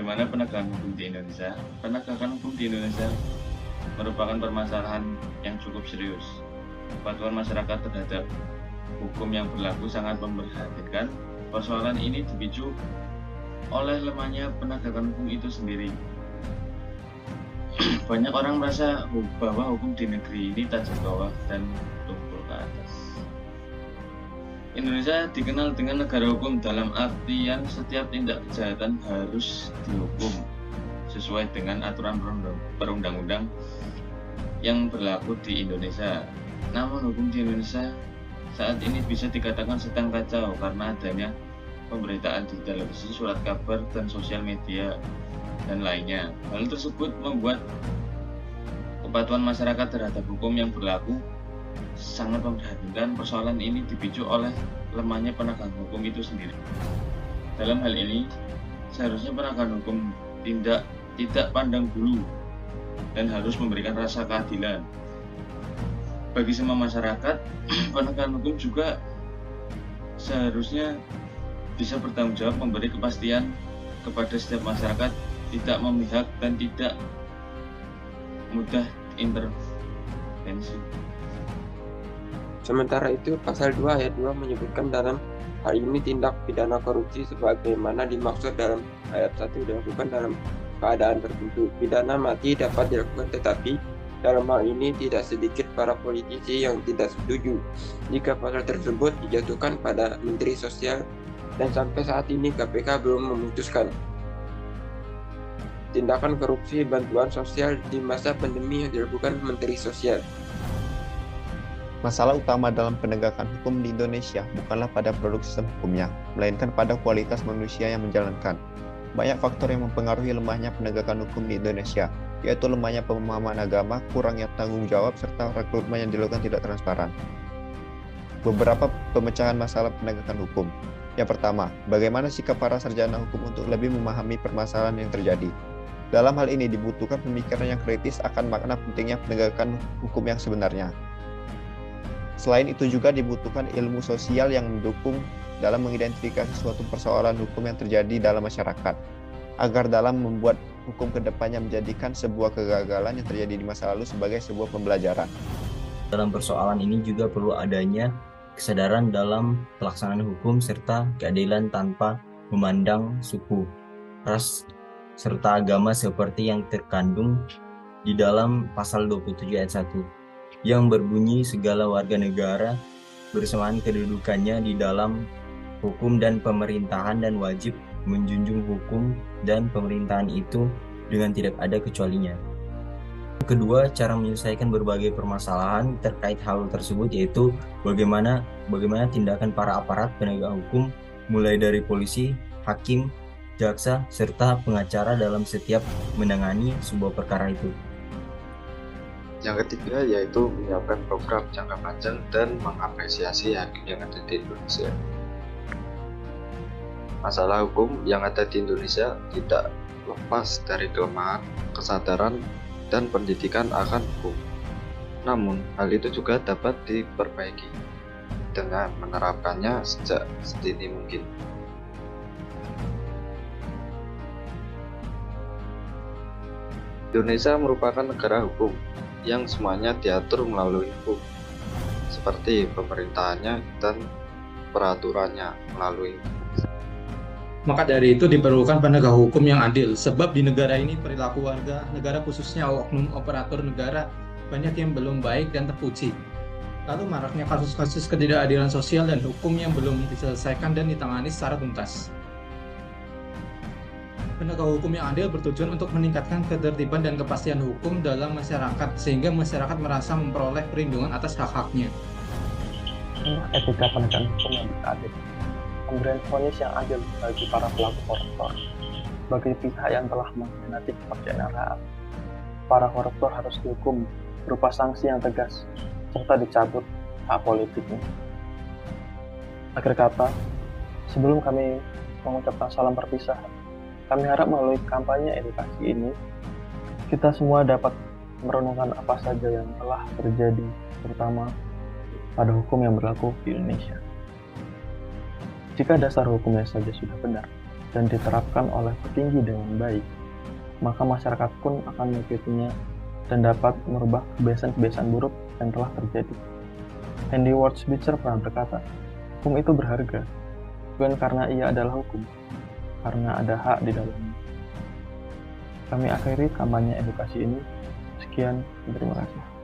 Bagaimana penegakan hukum di Indonesia? Penegakan hukum di Indonesia merupakan permasalahan yang cukup serius. Kepatuhan masyarakat terhadap hukum yang berlaku sangat memprihatinkan. Persoalan ini dipicu oleh lemahnya penegakan hukum itu sendiri. Banyak orang merasa bahwa hukum di negeri ini tajam bawah dan tumpul ke atas. Indonesia dikenal dengan negara hukum dalam artian setiap tindak kejahatan harus dihukum sesuai dengan aturan perundang-undang yang berlaku di Indonesia. Namun hukum di Indonesia saat ini bisa dikatakan sedang kacau karena adanya pemberitaan di televisi, surat kabar, dan sosial media dan lainnya. Hal tersebut membuat kepatuhan masyarakat terhadap hukum yang berlaku sangat memprihatinkan. Persoalan ini dipicu oleh lemahnya penegakan hukum itu sendiri. Dalam hal ini, seharusnya penegakan hukum tidak pandang bulu dan harus memberikan rasa keadilan bagi semua masyarakat. Penegakan hukum juga seharusnya bisa bertanggung jawab memberi kepastian kepada setiap masyarakat, tidak memihak dan tidak mudah intervensi. Sementara itu, pasal 2 ayat 2 menyebutkan dalam hal ini tindak pidana korupsi sebagaimana dimaksud dalam ayat 1 dilakukan dalam keadaan tertentu. Pidana mati dapat dilakukan, tetapi dalam hal ini tidak sedikit para politisi yang tidak setuju jika pasal tersebut dijatuhkan pada Menteri Sosial, dan sampai saat ini KPK belum memutuskan. Tindakan korupsi bantuan sosial di masa pandemi yang dilakukan Menteri Sosial. Masalah utama dalam penegakan hukum di Indonesia bukanlah pada produk sistem hukumnya, melainkan pada kualitas manusia yang menjalankan. Banyak faktor yang mempengaruhi lemahnya penegakan hukum di Indonesia, yaitu lemahnya pemahaman agama, kurangnya tanggung jawab, serta rekrutmen yang dilakukan tidak transparan. Beberapa pemecahan masalah penegakan hukum. Yang pertama, bagaimana sikap para sarjana hukum untuk lebih memahami permasalahan yang terjadi. Dalam hal ini dibutuhkan pemikiran yang kritis akan makna pentingnya penegakan hukum yang sebenarnya. Selain itu juga dibutuhkan ilmu sosial yang mendukung dalam mengidentifikasi suatu persoalan hukum yang terjadi dalam masyarakat, agar dalam membuat hukum kedepannya menjadikan sebuah kegagalan yang terjadi di masa lalu sebagai sebuah pembelajaran. Dalam persoalan ini juga perlu adanya kesadaran dalam pelaksanaan hukum serta keadilan tanpa memandang suku, ras, serta agama seperti yang terkandung di dalam pasal 27 ayat 1 yang berbunyi segala warga negara bersamaan kedudukannya di dalam hukum dan pemerintahan dan wajib menjunjung hukum dan pemerintahan itu dengan tidak ada kecualinya. Kedua, cara menyelesaikan berbagai permasalahan terkait hal tersebut yaitu bagaimana tindakan para aparat penegak hukum mulai dari polisi, hakim, jaksa, serta pengacara dalam setiap menangani sebuah perkara itu. Yang ketiga yaitu menyiapkan program jangka panjang dan mengapresiasi hakim yang ada di Indonesia. Masalah hukum yang ada di Indonesia tidak lepas dari kelemahan, kesadaran, dan pendidikan akan hukum. Namun, hal itu juga dapat diperbaiki dengan menerapkannya sejak sedini mungkin. Indonesia merupakan negara hukum yang semuanya diatur melalui hukum, seperti pemerintahannya dan peraturannya melalui hukum. Maka dari itu diperlukan penegak hukum yang adil, sebab di negara ini perilaku warga negara khususnya oknum operator negara banyak yang belum baik dan terpuji. Lalu maraknya kasus-kasus ketidakadilan sosial dan hukum yang belum diselesaikan dan ditangani secara tuntas. Penegak hukum yang adil bertujuan untuk meningkatkan ketertiban dan kepastian hukum dalam masyarakat, sehingga masyarakat merasa memperoleh perlindungan atas hak-haknya. Etika penegakan hukum yang adil, pemberian vonis yang adil bagi para pelaku koruptor, bagi pihak yang telah mengkhianati kepercayaan rakyat. Para koruptor harus dihukum berupa sanksi yang tegas, serta dicabut hak politiknya. Akhir kata, sebelum kami mengucapkan salam perpisahan, kami harap melalui kampanye edukasi ini, kita semua dapat merenungkan apa saja yang telah terjadi, terutama pada hukum yang berlaku di Indonesia. Jika dasar hukumnya saja sudah benar, dan diterapkan oleh petinggi dengan baik, maka masyarakat pun akan mengikutinya dan dapat merubah kebiasaan-kebiasaan buruk yang telah terjadi. Henry Ward Beecher pernah berkata, hukum itu berharga, bukan karena ia adalah hukum, karena ada hak di dalamnya. Kami akhiri kampanye edukasi ini. Sekian, terima kasih.